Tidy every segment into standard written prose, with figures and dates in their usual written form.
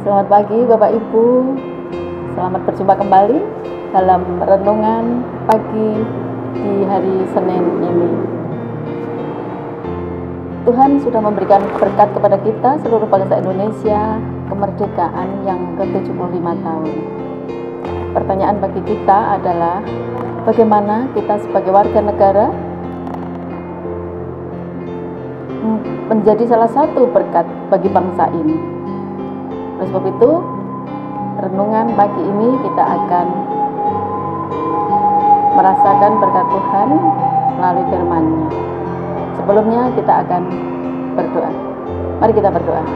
Selamat pagi Bapak Ibu, selamat berjumpa kembali dalam renungan pagi di hari Senin ini. Tuhan sudah memberikan berkat kepada kita seluruh bangsa Indonesia kemerdekaan yang ke-75 tahun. Pertanyaan bagi kita adalah bagaimana kita sebagai warga negara menjadi salah satu berkat bagi bangsa ini. Oleh sebab itu, renungan pagi ini kita akan merasakan berkat Tuhan melalui firman-Nya. Sebelumnya kita akan berdoa. Mari kita berdoa.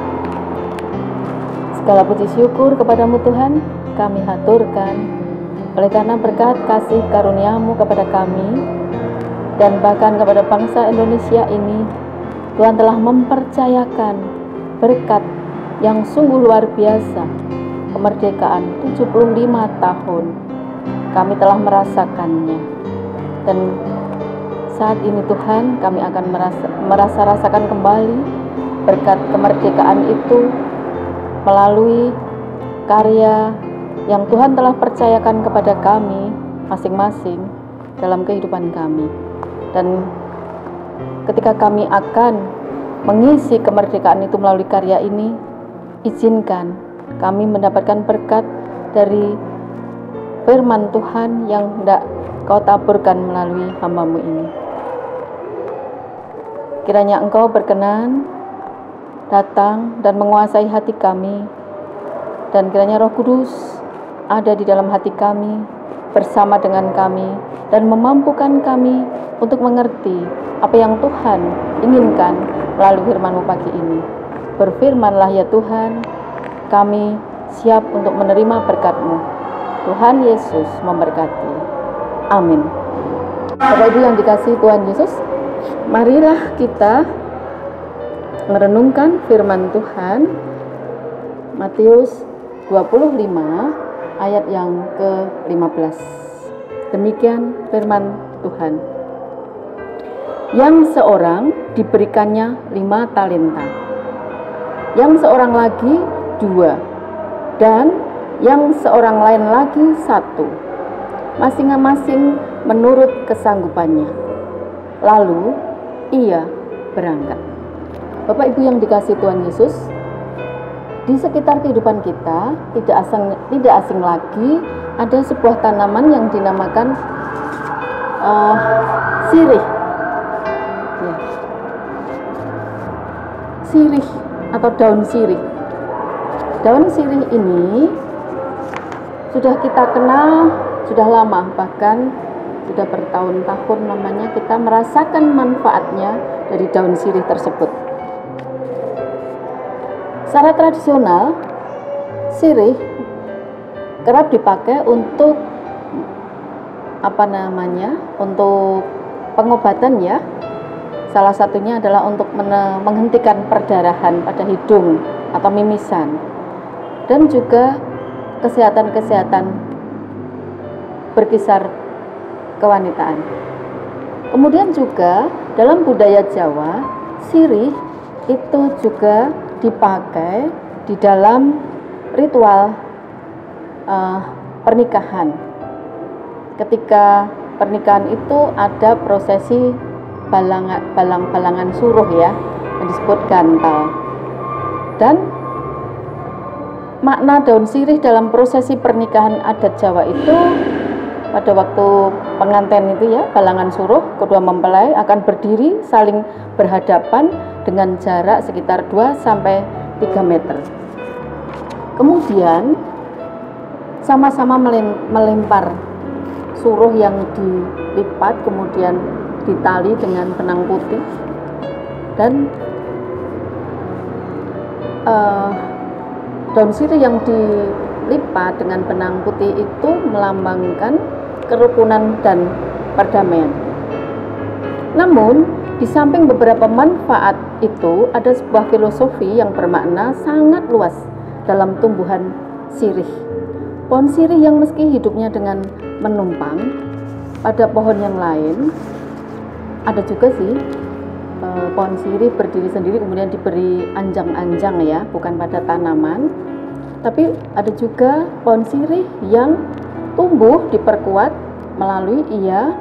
Segala puji syukur kepadamu Tuhan, kami haturkan oleh karena berkat kasih karunia-Mu kepada kami dan bahkan kepada bangsa Indonesia ini. Tuhan telah mempercayakan berkat yang sungguh luar biasa, kemerdekaan 75 tahun. Kami telah merasakannya. Dan saat ini Tuhan, kami akan rasakan kembali berkat kemerdekaan itu melalui karya yang Tuhan telah percayakan kepada kami masing-masing dalam kehidupan kami. Dan ketika kami akan mengisi kemerdekaan itu melalui karya ini, izinkan kami mendapatkan berkat dari firman Tuhan yang hendak Kau taburkan melalui hamba-Mu ini. Kiranya Engkau berkenan datang dan menguasai hati kami, dan kiranya Roh Kudus ada di dalam hati kami, bersama dengan kami, dan memampukan kami untuk mengerti apa yang Tuhan inginkan melalui firman-Mu pagi ini. Berfirmanlah ya Tuhan, kami siap untuk menerima berkat-Mu. Tuhan Yesus memberkati. Amin. Bapak Ibu yang dikasihi Tuhan Yesus, marilah kita merenungkan firman Tuhan. Matius 25 ayat yang ke-15. Demikian firman Tuhan. Yang seorang diberikannya 5 talenta, yang seorang lagi 2, dan yang seorang lain lagi 1, masing-masing menurut kesanggupannya. Lalu ia berangkat. Bapak Ibu yang dikasihi Tuhan Yesus, di sekitar kehidupan kita tidak asing lagi ada sebuah tanaman yang dinamakan sirih. Ya. Sirih atau daun sirih. Daun sirih ini sudah kita kenal sudah lama, bahkan sudah bertahun-tahun namanya kita merasakan manfaatnya dari daun sirih tersebut. Secara tradisional, sirih kerap dipakai untuk untuk pengobatan ya. Salah satunya adalah untuk menghentikan perdarahan pada hidung atau mimisan, dan juga kesehatan berkisar kewanitaan. Kemudian juga dalam budaya Jawa, sirih itu juga dipakai di dalam ritual pernikahan. Ketika pernikahan itu ada prosesi balang-balangan suruh ya, yang disebut gantal. Dan makna daun sirih dalam prosesi pernikahan adat Jawa itu, pada waktu pengantin itu ya, balangan suruh, kedua mempelai akan berdiri saling berhadapan dengan jarak sekitar 2-3 meter. Kemudian sama-sama melempar suruh yang dilipat, kemudian ditali dengan benang putih, dan daun sirih yang dilipat dengan benang putih itu melambangkan kerukunan dan perdamaian. Namun, di samping beberapa manfaat itu, ada sebuah filosofi yang bermakna sangat luas dalam tumbuhan sirih. Pohon sirih yang meski hidupnya dengan menumpang pada pohon yang lain, ada juga sih pohon sirih berdiri sendiri kemudian diberi anjang-anjang ya, bukan pada tanaman. Tapi ada juga pohon sirih yang tumbuh diperkuat melalui ia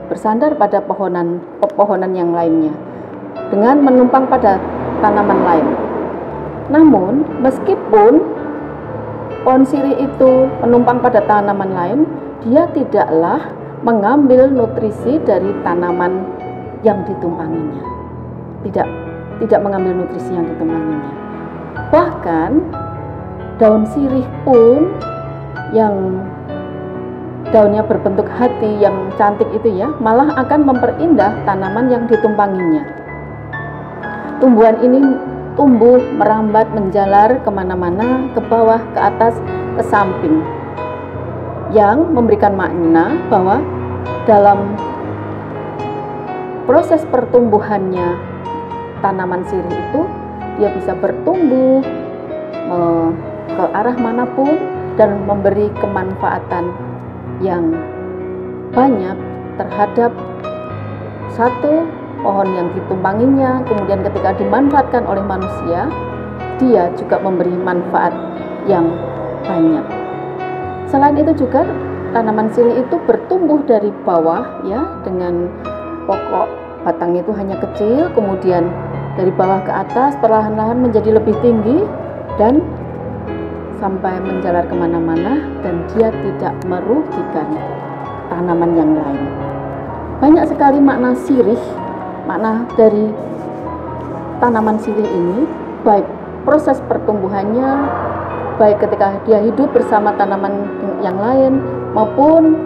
bersandar pada pepohonan yang lainnya dengan menumpang pada tanaman lain. Namun meskipun pohon sirih itu menumpang pada tanaman lain, dia tidaklah mengambil nutrisi dari tanaman yang ditumpanginya. Tidak mengambil nutrisi yang ditumpanginya. Bahkan daun sirih pun yang daunnya berbentuk hati yang cantik itu ya, malah akan memperindah tanaman yang ditumpanginya. Tumbuhan ini tumbuh, merambat, menjalar kemana-mana, ke bawah, ke atas, ke samping, yang memberikan makna bahwa dalam proses pertumbuhannya tanaman sirih itu, dia bisa bertumbuh ke arah manapun dan memberi kemanfaatan yang banyak terhadap satu pohon yang ditumpanginya. Kemudian ketika dimanfaatkan oleh manusia, dia juga memberi manfaat yang banyak. Selain itu juga tanaman sirih itu bertumbuh dari bawah ya, dengan pokok batang itu hanya kecil, kemudian dari bawah ke atas perlahan-lahan menjadi lebih tinggi dan sampai menjalar kemana-mana, dan dia tidak merugikan tanaman yang lain. Banyak sekali makna sirih, makna dari tanaman sirih ini, baik proses pertumbuhannya, baik ketika dia hidup bersama tanaman yang lain, maupun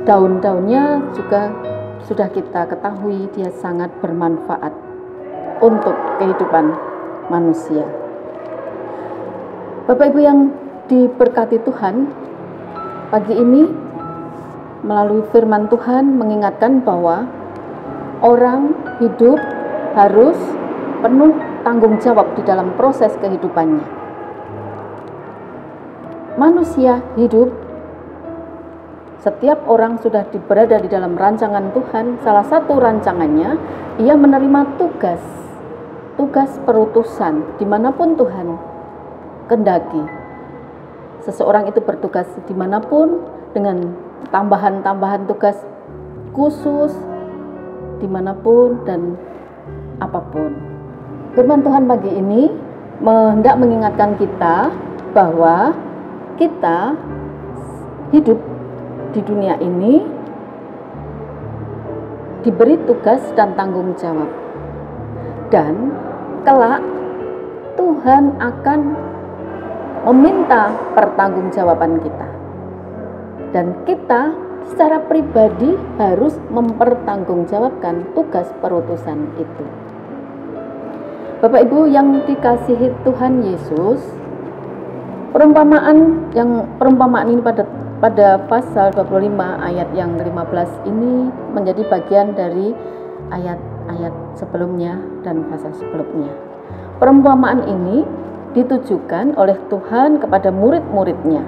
daun-daunnya juga sudah kita ketahui dia sangat bermanfaat untuk kehidupan manusia. Bapak Ibu yang diberkati Tuhan, pagi ini melalui firman Tuhan mengingatkan bahwa orang hidup harus penuh tanggung jawab di dalam proses kehidupannya. Manusia hidup, setiap orang sudah berada di dalam rancangan Tuhan. Salah satu rancangannya, ia menerima tugas perutusan dimanapun Tuhan kendaki. Seseorang itu bertugas dimanapun dengan tambahan-tambahan tugas khusus dimanapun dan apapun. Firman Tuhan pagi ini hendak mengingatkan kita bahwa kita hidup di dunia ini diberi tugas dan tanggung jawab, dan kelak Tuhan akan meminta pertanggungjawaban kita, dan kita secara pribadi harus mempertanggungjawabkan tugas perutusan itu. Bapak Ibu yang dikasihi Tuhan Yesus, perumpamaan ini pada pasal 25 ayat yang 15 ini menjadi bagian dari ayat-ayat sebelumnya dan pasal sebelumnya. Perumpamaan ini ditujukan oleh Tuhan kepada murid-muridnya,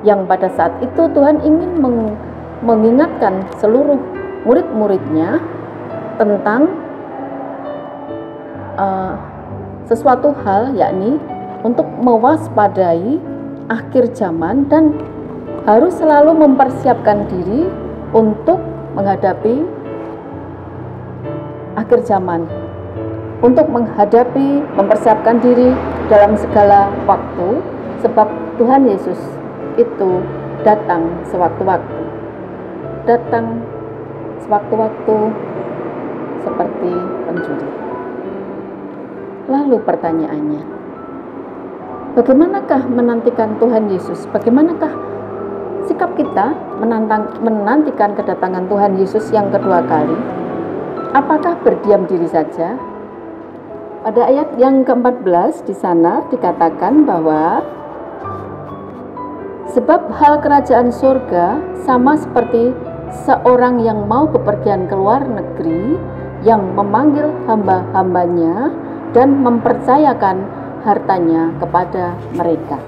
yang pada saat itu Tuhan ingin mengingatkan seluruh murid-muridnya tentang sesuatu hal, yakni untuk mewaspadai akhir zaman dan harus selalu mempersiapkan diri untuk menghadapi akhir zaman, untuk mempersiapkan diri dalam segala waktu, sebab Tuhan Yesus itu datang sewaktu-waktu seperti pencuri. Lalu pertanyaannya, bagaimanakah menantikan Tuhan Yesus? Bagaimanakah sikap kita menantikan kedatangan Tuhan Yesus yang kedua kali? Apakah berdiam diri saja? Pada ayat yang ke-14 di sana dikatakan bahwa sebab hal kerajaan surga sama seperti seorang yang mau bepergian ke luar negeri, yang memanggil hamba-hambanya dan mempercayakan hartanya kepada mereka.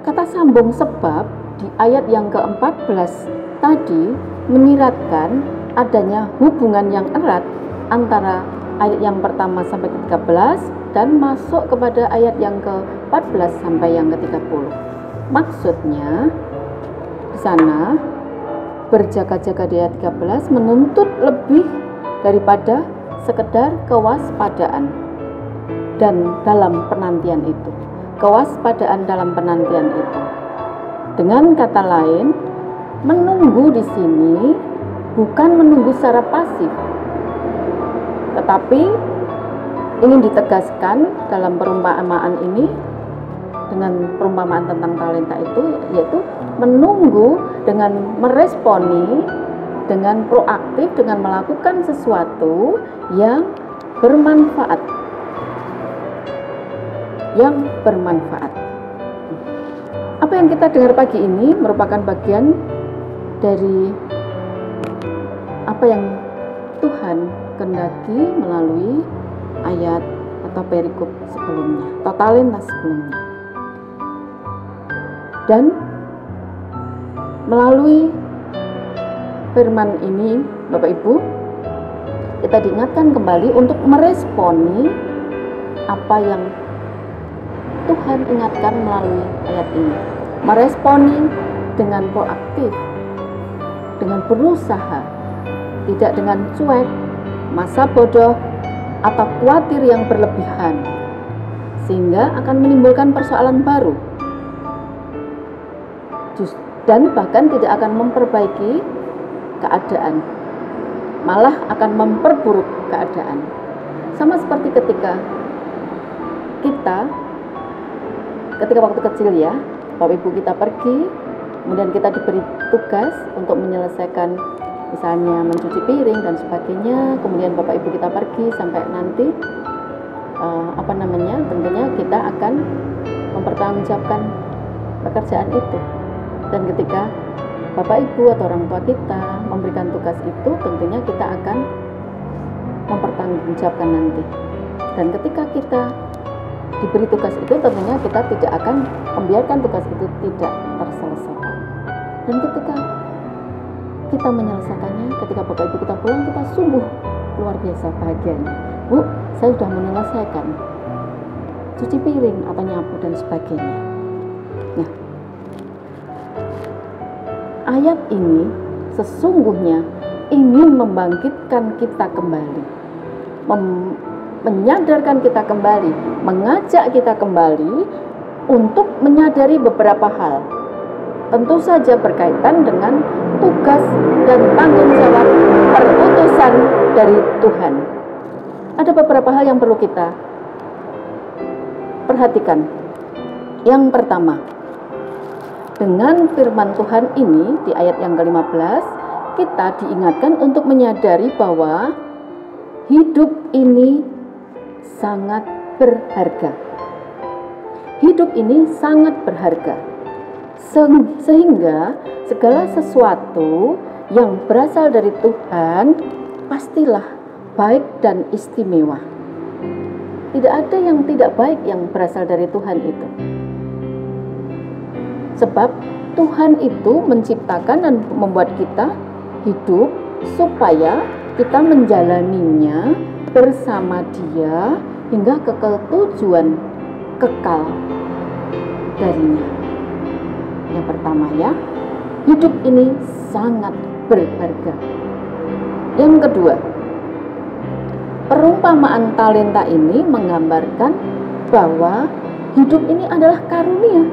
Kata sambung sebab di ayat yang ke-14 tadi menyiratkan adanya hubungan yang erat antara ayat yang pertama sampai ke-13 dan masuk kepada ayat yang ke-14 sampai yang ke-30. Maksudnya di sana berjaga-jaga di ayat 13 menuntut lebih daripada sekedar kewaspadaan dan dalam penantian itu. Kewaspadaan dalam penantian itu. Dengan kata lain, menunggu di sini bukan menunggu secara pasif, tetapi ingin ditegaskan dalam perumpamaan ini dengan perumpamaan tentang talenta itu, yaitu menunggu dengan meresponi, dengan proaktif, dengan melakukan sesuatu yang bermanfaat. Apa yang kita dengar pagi ini merupakan bagian dari apa yang Tuhan kehendaki melalui ayat atau perikop sebelumnya, atau talenta sebelumnya. Dan melalui firman ini, Bapak Ibu, kita diingatkan kembali untuk meresponi apa yang Tuhan ingatkan melalui ayat ini. Meresponi dengan proaktif, dengan berusaha, tidak dengan cuek, masa bodoh, atau khawatir yang berlebihan, sehingga akan menimbulkan persoalan baru dan bahkan tidak akan memperbaiki keadaan, malah akan memperburuk keadaan. Sama seperti ketika waktu kecil ya, Bapak Ibu, kita pergi, kemudian kita diberi tugas untuk menyelesaikan misalnya mencuci piring dan sebagainya, kemudian Bapak Ibu kita pergi sampai nanti tentunya kita akan mempertanggungjawabkan pekerjaan itu. Dan ketika Bapak Ibu atau orang tua kita memberikan tugas itu, tentunya kita akan mempertanggungjawabkan nanti. Dan ketika kita diberi tugas itu, tentunya kita tidak akan membiarkan tugas itu tidak terselesaikan. Dan ketika kita menyelesaikannya, ketika Bapak Ibu kita pulang, kita sungguh luar biasa bahagianya. Bu, saya sudah menyelesaikan cuci piring atau nyapu dan sebagainya. Nah, ayat ini sesungguhnya ingin membangkitkan kita kembali, menyadarkan kita kembali, mengajak kita kembali untuk menyadari beberapa hal. Tentu saja berkaitan dengan tugas dan tanggung jawab perutusan dari Tuhan. Ada beberapa hal yang perlu kita perhatikan. Yang pertama, dengan firman Tuhan ini di ayat yang ke-15, kita diingatkan untuk menyadari bahwa hidup ini sangat berharga. Hidup ini sangat berharga. Sehingga segala sesuatu yang berasal dari Tuhan pastilah baik dan istimewa. Tidak ada yang tidak baik yang berasal dari Tuhan itu. Sebab Tuhan itu menciptakan dan membuat kita hidup supaya kita menjalaninya bersama Dia hingga ke tujuan kekal darinya. Yang pertama ya, hidup ini sangat berharga. Yang kedua, perumpamaan talenta ini menggambarkan bahwa hidup ini adalah karunia.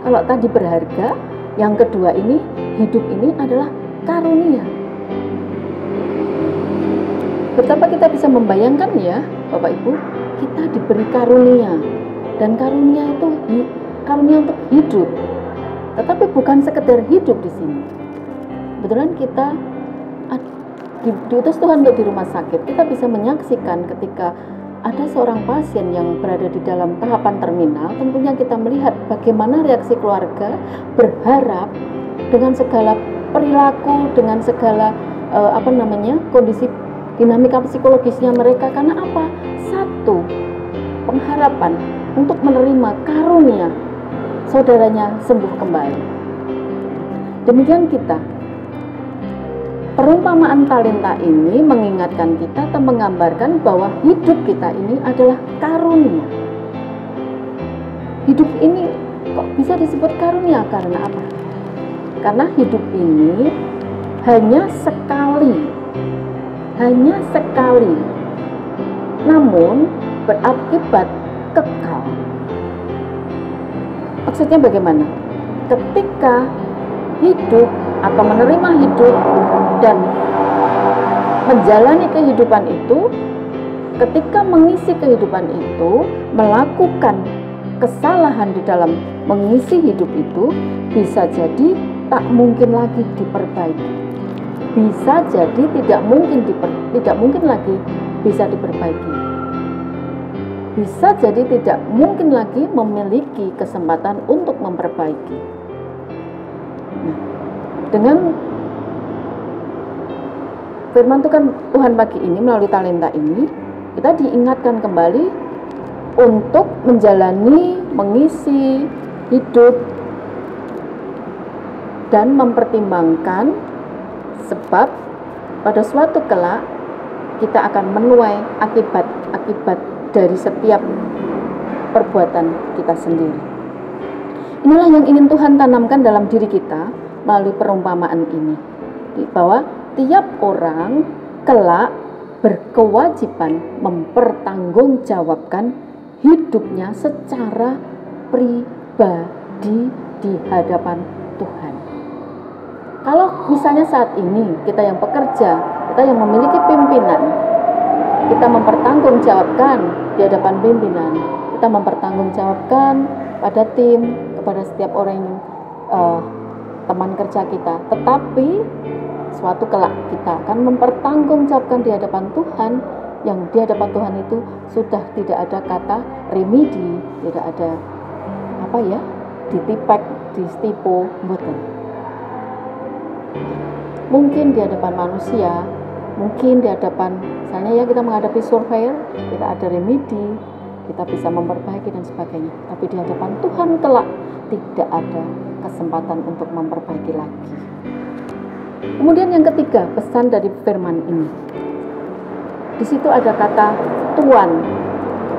Kalau tadi berharga, yang kedua ini, hidup ini adalah karunia. Betapa kita bisa membayangkan ya, Bapak Ibu, kita diberi karunia. Dan karunia itu karunia untuk hidup. Tetapi bukan sekedar hidup di sini. Kebetulan kita diutus Tuhan untuk di rumah sakit. Kita bisa menyaksikan ketika ada seorang pasien yang berada di dalam tahapan terminal, tentunya kita melihat bagaimana reaksi keluarga berharap dengan segala perilaku, dengan segala kondisi dinamika psikologisnya mereka. Karena apa? Satu, pengharapan untuk menerima karunia saudaranya sembuh kembali. Demikian kita perumpamaan talenta ini mengingatkan kita atau menggambarkan bahwa hidup kita ini adalah karunia. Hidup ini kok bisa disebut karunia? Karena apa? Karena hidup ini hanya sekali, namun berakibat kekal. Maksudnya bagaimana? Ketika hidup atau menerima hidup dan menjalani kehidupan itu, ketika mengisi kehidupan itu, melakukan kesalahan di dalam mengisi hidup itu, bisa jadi tak mungkin lagi diperbaiki. Bisa jadi tidak mungkin lagi bisa diperbaiki. Bisa jadi tidak mungkin lagi memiliki kesempatan untuk memperbaiki. Nah, dengan firman Tuhan pagi ini melalui talenta ini, kita diingatkan kembali untuk menjalani, mengisi hidup dan mempertimbangkan, sebab pada suatu kelak kita akan menuai akibat dari setiap perbuatan kita sendiri. Inilah yang ingin Tuhan tanamkan dalam diri kita melalui perumpamaan ini, bahwa tiap orang kelak berkewajiban mempertanggungjawabkan hidupnya secara pribadi di hadapan Tuhan. Kalau misalnya saat ini kita yang pekerja, kita yang memiliki pimpinan, kita mempertanggungjawabkan di hadapan pimpinan, kita mempertanggungjawabkan pada tim, kepada setiap orang yang teman kerja kita. Tetapi suatu kelak kita akan mempertanggungjawabkan di hadapan Tuhan, yang di hadapan Tuhan itu sudah tidak ada kata remedi, tidak ada ditipek, distipo, mboten. Mungkin di hadapan manusia, mungkin di hadapan, misalnya ya kita menghadapi surveyor, kita ada remedi, kita bisa memperbaiki dan sebagainya. Tapi di hadapan Tuhan kelak tidak ada kesempatan untuk memperbaiki lagi. Kemudian yang ketiga, pesan dari firman ini. Di situ ada kata Tuhan.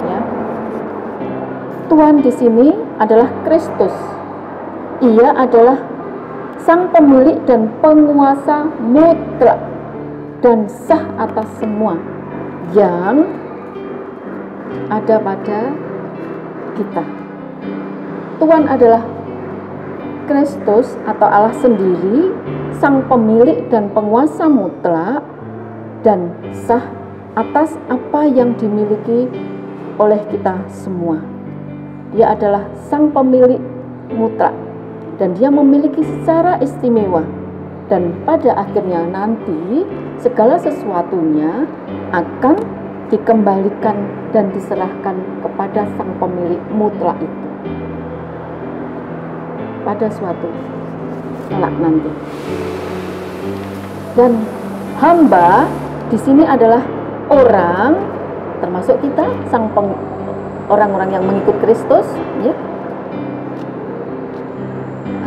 Ya. Tuhan di sini adalah Kristus. Ia adalah Sang pemilik dan penguasa mutlak dan sah atas semua yang ada pada kita. Tuhan adalah Kristus atau Allah sendiri, Sang pemilik dan penguasa mutlak dan sah atas apa yang dimiliki oleh kita semua. Dia adalah Sang pemilik mutlak dan dia memiliki secara istimewa, dan pada akhirnya nanti segala sesuatunya akan dikembalikan dan diserahkan kepada Sang pemilik mutlak itu pada suatu kelak nanti. Dan hamba di sini adalah orang, termasuk kita, orang-orang yang mengikut Kristus, ya.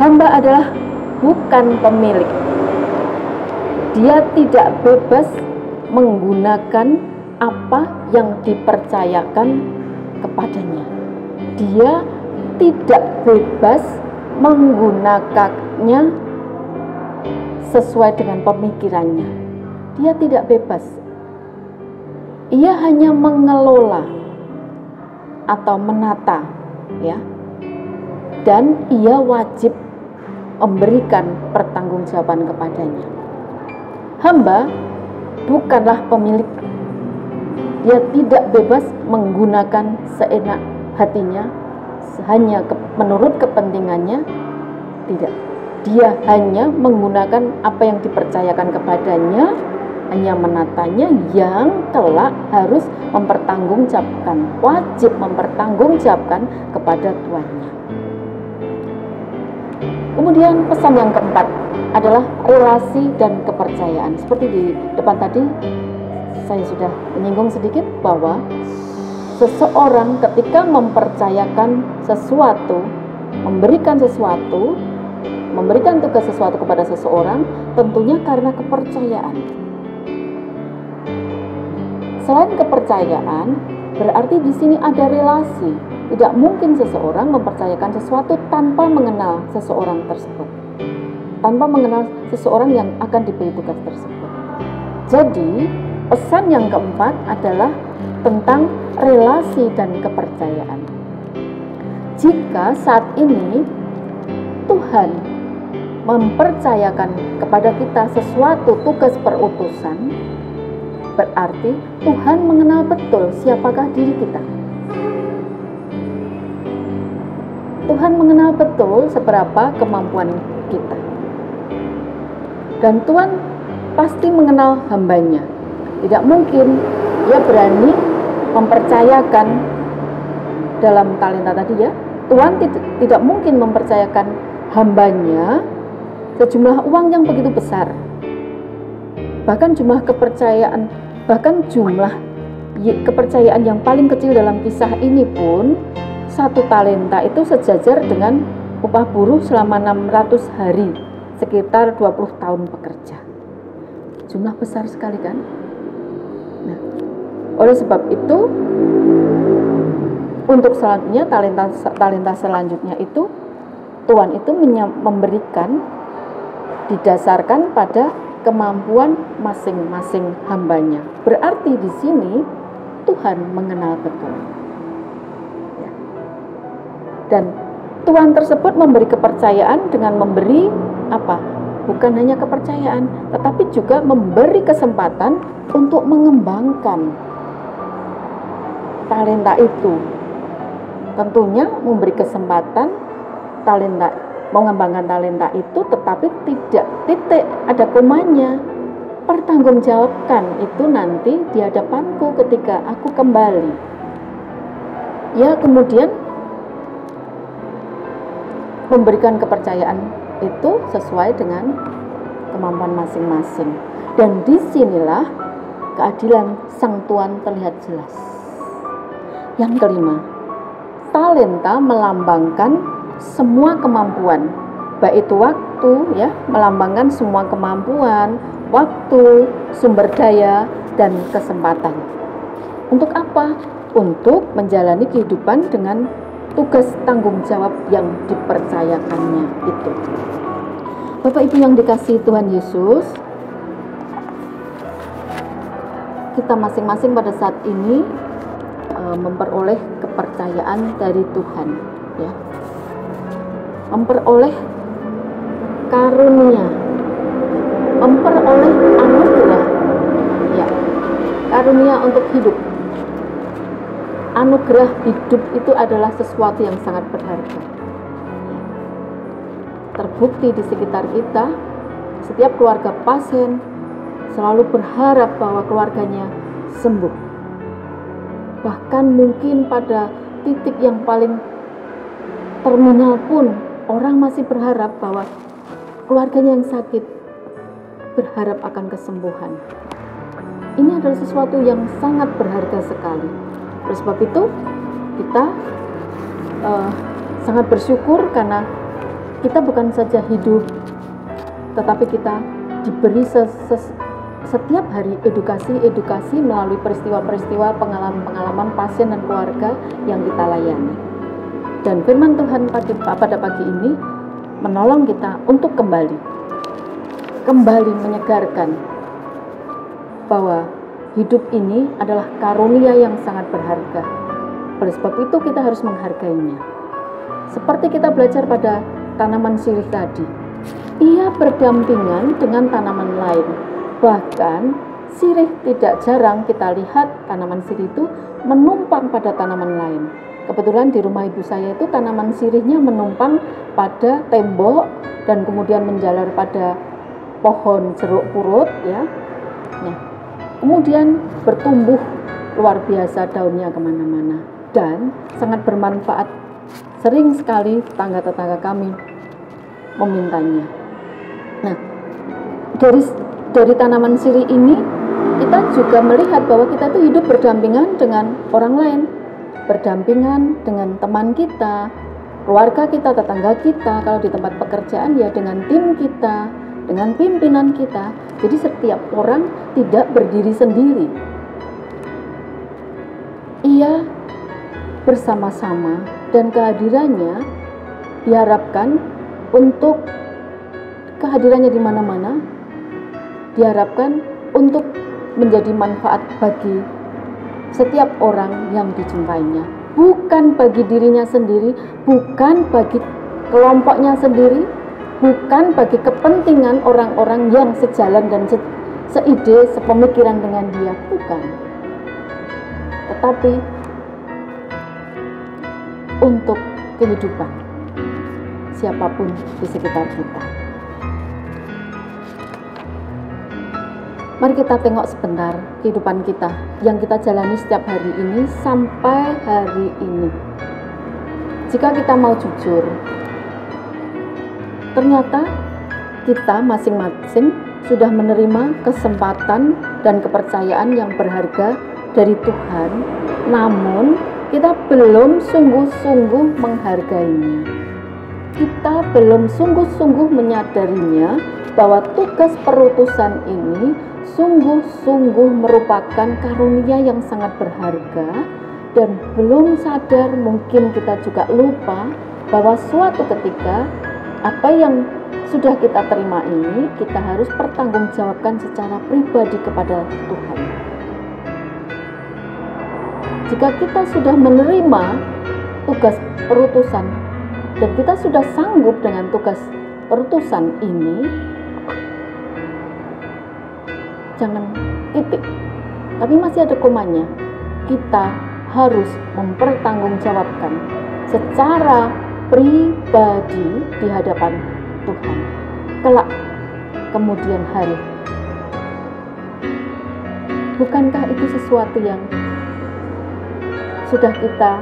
Hamba adalah bukan pemilik. Dia tidak bebas menggunakan apa yang dipercayakan kepadanya. Dia tidak bebas menggunakannya sesuai dengan pemikirannya. Dia tidak bebas. Ia hanya mengelola atau menata, ya. Dan ia wajib memberikan pertanggungjawaban kepadanya. Hamba bukanlah pemilik. Dia tidak bebas menggunakan seenak hatinya, hanya menurut kepentingannya. Tidak. Dia hanya menggunakan apa yang dipercayakan kepadanya, hanya menatanya, yang kelak harus mempertanggungjawabkan, wajib mempertanggungjawabkan kepada tuannya. Kemudian pesan yang keempat adalah relasi dan kepercayaan. Seperti di depan tadi saya sudah menyinggung sedikit bahwa seseorang ketika mempercayakan sesuatu, memberikan sesuatu, memberikan tugas sesuatu kepada seseorang, tentunya karena kepercayaan. Selain kepercayaan, berarti di sini ada relasi. Tidak mungkin seseorang mempercayakan sesuatu tanpa mengenal seseorang tersebut, tanpa mengenal seseorang yang akan diberi tugas tersebut. Jadi, pesan yang keempat adalah tentang relasi dan kepercayaan. Jika saat ini Tuhan mempercayakan kepada kita sesuatu tugas perutusan, berarti Tuhan mengenal betul siapakah diri kita. Tuhan mengenal betul seberapa kemampuan kita. Dan Tuhan pasti mengenal hambanya. Tidak mungkin Dia berani mempercayakan dalam talenta tadi ya. Tuhan tidak mungkin mempercayakan hambanya sejumlah uang yang begitu besar. Bahkan jumlah kepercayaan yang paling kecil dalam kisah ini pun, satu talenta itu sejajar dengan upah buruh selama 600 hari, sekitar 20 tahun bekerja. Jumlah besar sekali kan? Nah, oleh sebab itu, untuk selanjutnya, talenta selanjutnya itu, Tuhan itu memberikan didasarkan pada kemampuan masing-masing hambanya. Berarti di sini Tuhan mengenal betul. Dan Tuhan tersebut memberi kepercayaan dengan memberi apa? Bukan hanya kepercayaan, tetapi juga memberi kesempatan untuk mengembangkan talenta itu. Tentunya memberi kesempatan mengembangkan talenta itu, tetapi tidak titik, ada komanya. Pertanggungjawabkan itu nanti di hadapanku ketika aku kembali. Ya, kemudian memberikan kepercayaan itu sesuai dengan kemampuan masing-masing. Dan disinilah keadilan Sang Tuhan terlihat jelas. Yang kelima, talenta melambangkan semua kemampuan, baik itu waktu ya, melambangkan semua kemampuan, waktu, sumber daya, dan kesempatan. Untuk apa? Untuk menjalani kehidupan dengan tugas tanggung jawab yang dipercayakannya itu. Bapak Ibu yang dikasihi Tuhan Yesus, kita masing-masing pada saat ini memperoleh kepercayaan dari Tuhan, ya, memperoleh karunia, memperoleh anugerah, ya, karunia untuk hidup. Anugerah hidup itu adalah sesuatu yang sangat berharga. Terbukti di sekitar kita, setiap keluarga pasien selalu berharap bahwa keluarganya sembuh. Bahkan mungkin pada titik yang paling terminal pun orang masih berharap bahwa keluarganya yang sakit berharap akan kesembuhan. Ini adalah sesuatu yang sangat berharga sekali. Oleh sebab itu kita sangat bersyukur karena kita bukan saja hidup, tetapi kita diberi setiap hari edukasi melalui peristiwa-peristiwa, pengalaman-pengalaman pasien dan keluarga yang kita layani. Dan firman Tuhan pada pagi ini menolong kita untuk kembali menyegarkan bahwa hidup ini adalah karunia yang sangat berharga. Oleh sebab itu kita harus menghargainya. Seperti kita belajar pada tanaman sirih tadi, ia berdampingan dengan tanaman lain. Bahkan sirih tidak jarang kita lihat tanaman sirih itu menumpang pada tanaman lain. Kebetulan di rumah ibu saya itu tanaman sirihnya menumpang pada tembok dan kemudian menjalar pada pohon jeruk purut, ya. Nah, kemudian bertumbuh luar biasa daunnya kemana-mana dan sangat bermanfaat. Sering sekali tetangga-tetangga kami memintanya. Nah, dari tanaman sirih ini kita juga melihat bahwa kita itu hidup berdampingan dengan orang lain, berdampingan dengan teman kita, keluarga kita, tetangga kita, kalau di tempat pekerjaan ya dengan tim kita, dengan pimpinan kita. Jadi setiap orang tidak berdiri sendiri. Ia bersama-sama, dan kehadirannya diharapkan untuk kehadirannya di mana-mana diharapkan untuk menjadi manfaat bagi setiap orang yang dijumpainya, bukan bagi dirinya sendiri, bukan bagi kelompoknya sendiri, bukan bagi kepentingan orang-orang yang sejalan dan seide, sepemikiran dengan dia, bukan, tetapi untuk kehidupan siapapun di sekitar kita. Mari kita tengok sebentar kehidupan kita yang kita jalani setiap hari ini sampai hari ini. Jika kita mau jujur, ternyata kita masing-masing sudah menerima kesempatan dan kepercayaan yang berharga dari Tuhan, namun kita belum sungguh-sungguh menghargainya. Kita belum sungguh-sungguh menyadarinya bahwa tugas perutusan ini sungguh-sungguh merupakan karunia yang sangat berharga, dan belum sadar, mungkin kita juga lupa bahwa suatu ketika apa yang sudah kita terima ini kita harus pertanggungjawabkan secara pribadi kepada Tuhan. Jika kita sudah menerima tugas perutusan dan kita sudah sanggup dengan tugas perutusan ini, jangan titik, tapi masih ada komanya. Kita harus mempertanggungjawabkan secara pribadi di hadapan Tuhan kelak kemudian hari. Bukankah itu sesuatu yang sudah kita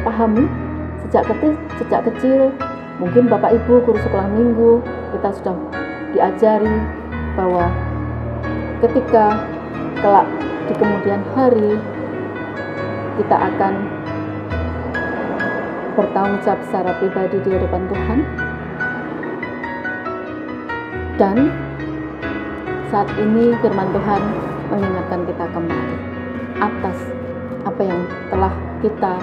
pahami sejak kecil? Mungkin Bapak Ibu guru sekolah minggu kita sudah diajari bahwa ketika kelak di kemudian hari kita akan bertanggung jawab secara pribadi di hadapan Tuhan. Dan saat ini firman Tuhan mengingatkan kita kembali atas apa yang telah kita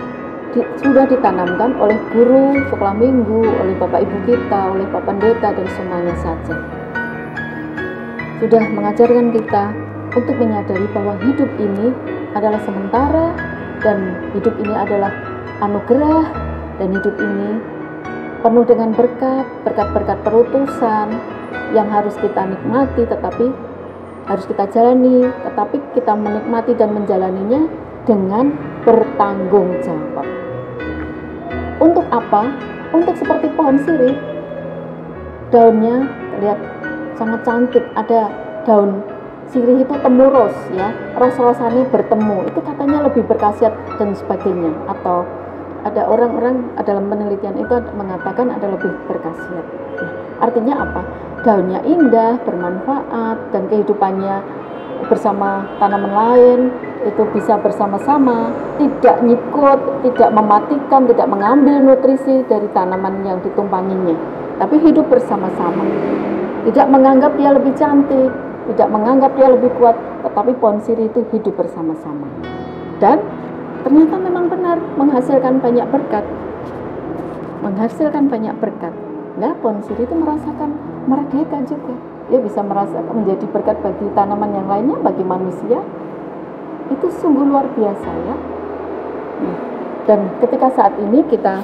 sudah ditanamkan oleh guru sekolah minggu, oleh Bapak Ibu kita, oleh Pak Pendeta, dan semuanya saja. Sudah mengajarkan kita untuk menyadari bahwa hidup ini adalah sementara, dan hidup ini adalah anugerah, dan hidup ini penuh dengan berkat-berkat perutusan yang harus kita nikmati, tetapi harus kita jalani, tetapi kita menikmati dan menjalaninya dengan bertanggung jawab. Untuk apa? Untuk seperti pohon sirih, daunnya lihat sangat cantik, ada daun sirih itu temurus ya, ros-rosannya bertemu, itu katanya lebih berkhasiat dan sebagainya. Atau ada orang-orang dalam penelitian itu mengatakan ada lebih berkhasiat. Nah, artinya apa? Daunnya indah, bermanfaat, dan kehidupannya bersama tanaman lain itu bisa bersama-sama, tidak nyikut, tidak mematikan, tidak mengambil nutrisi dari tanaman yang ditumpanginya, tapi hidup bersama-sama. Tidak menganggap dia lebih cantik, tidak menganggap dia lebih kuat, tetapi pohon sirih itu hidup bersama-sama. Dan ternyata memang benar menghasilkan banyak berkat. Nah, pohon sirih itu merasakan merdeka juga. Dia bisa merasakan menjadi berkat bagi tanaman yang lainnya, bagi manusia. Itu sungguh luar biasa ya. Nah, dan ketika saat ini kita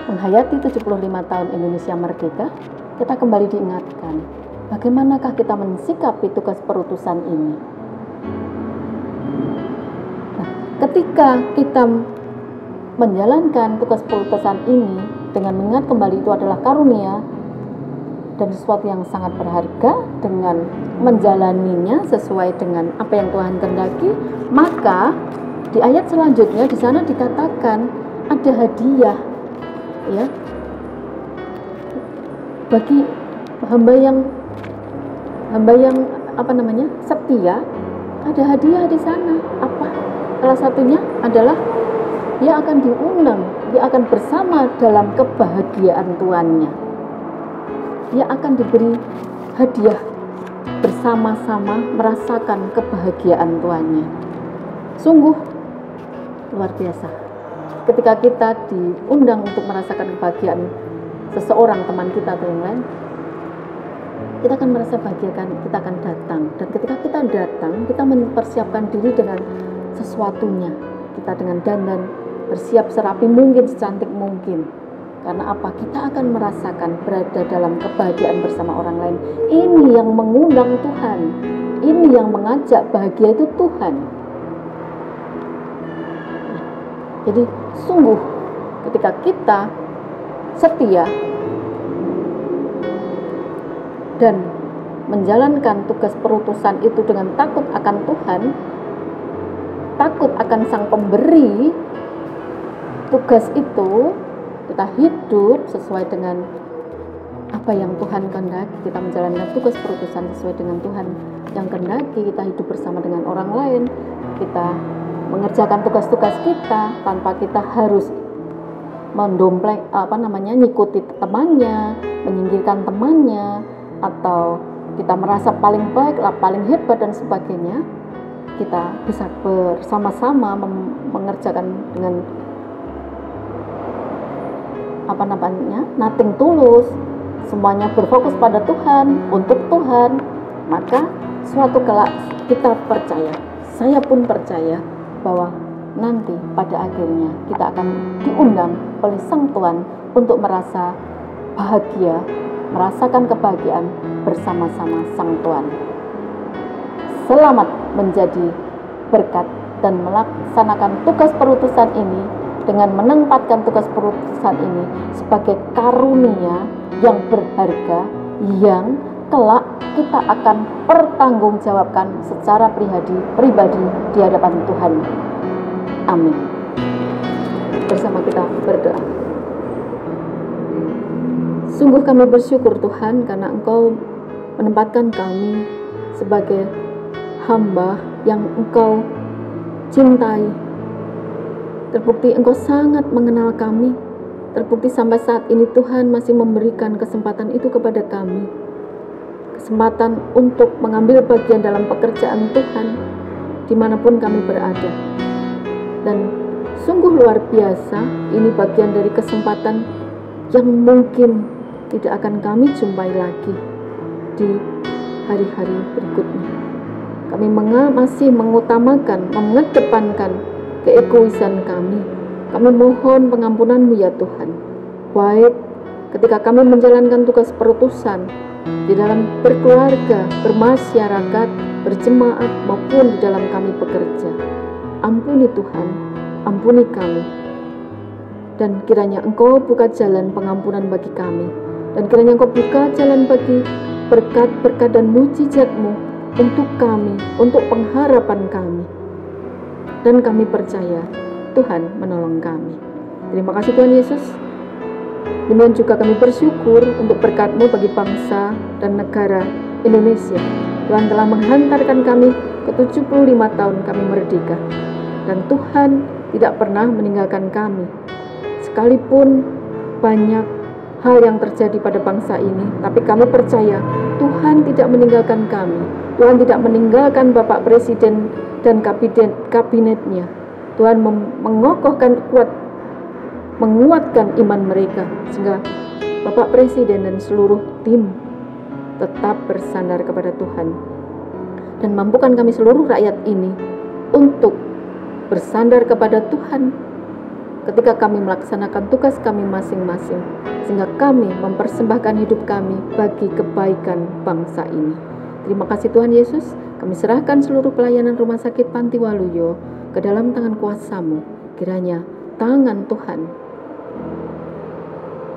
menghayati 75 tahun Indonesia merdeka, kita kembali diingatkan bagaimanakah kita mensikapi tugas perutusan ini. Nah, ketika kita menjalankan tugas perutusan ini dengan mengingat kembali itu adalah karunia dan sesuatu yang sangat berharga, dengan menjalaninya sesuai dengan apa yang Tuhan kehendaki, maka di ayat selanjutnya di sana dikatakan ada hadiah ya bagi hamba yang setia. Ada hadiah di sana. Apa? Salah satunya adalah dia akan diundang, dia akan bersama dalam kebahagiaan tuannya. Dia akan diberi hadiah bersama-sama merasakan kebahagiaan tuannya. Sungguh luar biasa ketika kita diundang untuk merasakan kebahagiaan seseorang, teman kita atau yang lain. Kita akan merasa bahagia, kita akan datang. Dan ketika kita datang, kita mempersiapkan diri dengan sesuatunya. Kita dengan dandan, bersiap serapi mungkin, secantik mungkin. Karena apa? Kita akan merasakan berada dalam kebahagiaan bersama orang lain. Ini yang mengundang Tuhan. Ini yang mengajak bahagia itu Tuhan. Jadi sungguh ketika kita setia dan menjalankan tugas perutusan itu dengan takut akan Tuhan, takut akan Sang Pemberi tugas itu, kita hidup sesuai dengan apa yang Tuhan kehendaki. Kita menjalankan tugas perutusan sesuai dengan Tuhan yang kehendaki. Kita hidup bersama dengan orang lain, kita mengerjakan tugas-tugas kita tanpa kita harus mendompleng nyikuti temannya, menyingkirkan temannya, atau kita merasa paling baik, paling hebat dan sebagainya. Kita bisa bersama-sama mengerjakan dengan nothing tulus, semuanya berfokus pada Tuhan, untuk Tuhan. Maka suatu kelak kita percaya, saya pun percaya bahwa nanti pada akhirnya kita akan diundang oleh Sang Tuhan untuk merasa bahagia, merasakan kebahagiaan bersama-sama Sang Tuhan. Selamat menjadi berkat dan melaksanakan tugas perutusan ini dengan menempatkan tugas perutusan ini sebagai karunia yang berharga yang kelak kita akan pertanggungjawabkan secara pribadi di hadapan Tuhan. Amin. Bersama kita berdoa. Sungguh kami bersyukur Tuhan karena Engkau menempatkan kami sebagai hamba yang Engkau cintai. Terbukti Engkau sangat mengenal kami. Terbukti sampai saat ini Tuhan masih memberikan kesempatan itu kepada kami. Kesempatan untuk mengambil bagian dalam pekerjaan Tuhan dimanapun kami berada. Dan sungguh luar biasa, ini bagian dari kesempatan yang mungkin tidak akan kami jumpai lagi di hari-hari berikutnya. Kami masih mengutamakan, mengedepankan keegoisan kami. Kami mohon pengampunan-Mu ya Tuhan, baik ketika kami menjalankan tugas perutusan di dalam berkeluarga, bermasyarakat, berjemaat, maupun di dalam kami bekerja. Ampuni Tuhan, ampuni kami, dan kiranya Engkau buka jalan pengampunan bagi kami, dan kiranya Engkau buka jalan bagi berkat-berkat dan mujizat-Mu untuk kami, untuk pengharapan kami. Dan kami percaya Tuhan menolong kami. Terima kasih Tuhan Yesus. Demikian juga kami bersyukur untuk berkat-Mu bagi bangsa dan negara Indonesia. Tuhan telah menghantarkan kami ke 75 tahun kami merdeka. Dan Tuhan tidak pernah meninggalkan kami. Sekalipun banyak hal yang terjadi pada bangsa ini, tapi kami percaya Tuhan tidak meninggalkan kami. Tuhan tidak meninggalkan Bapak Presiden dan kabinetnya. Tuhan menguatkan iman mereka, sehingga Bapak Presiden dan seluruh tim tetap bersandar kepada Tuhan, dan mampukan kami seluruh rakyat ini untuk bersandar kepada Tuhan ketika kami melaksanakan tugas kami masing-masing, sehingga kami mempersembahkan hidup kami bagi kebaikan bangsa ini. Terima kasih Tuhan Yesus. Kami serahkan seluruh pelayanan Rumah Sakit Panti Waluyo ke dalam tangan kuasa-Mu. Kiranya tangan Tuhan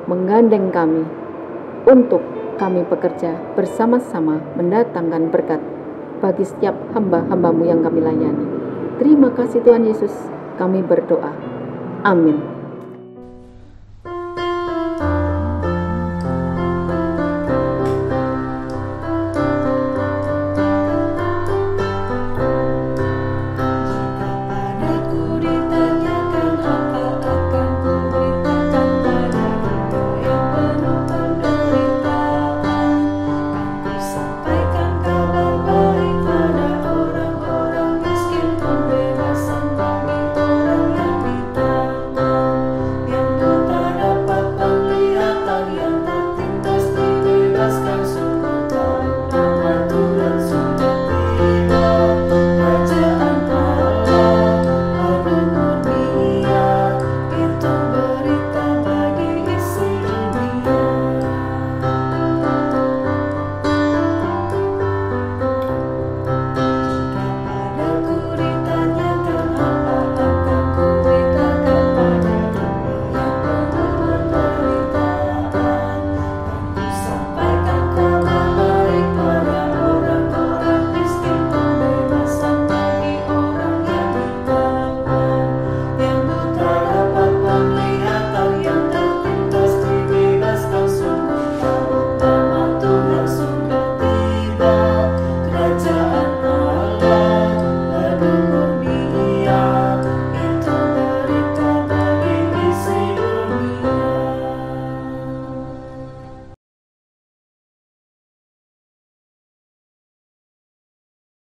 menggandeng kami untuk kami bekerja bersama-sama mendatangkan berkat bagi setiap hamba-hamba-Mu yang kami layani. Terima kasih Tuhan Yesus, kami berdoa. Amin.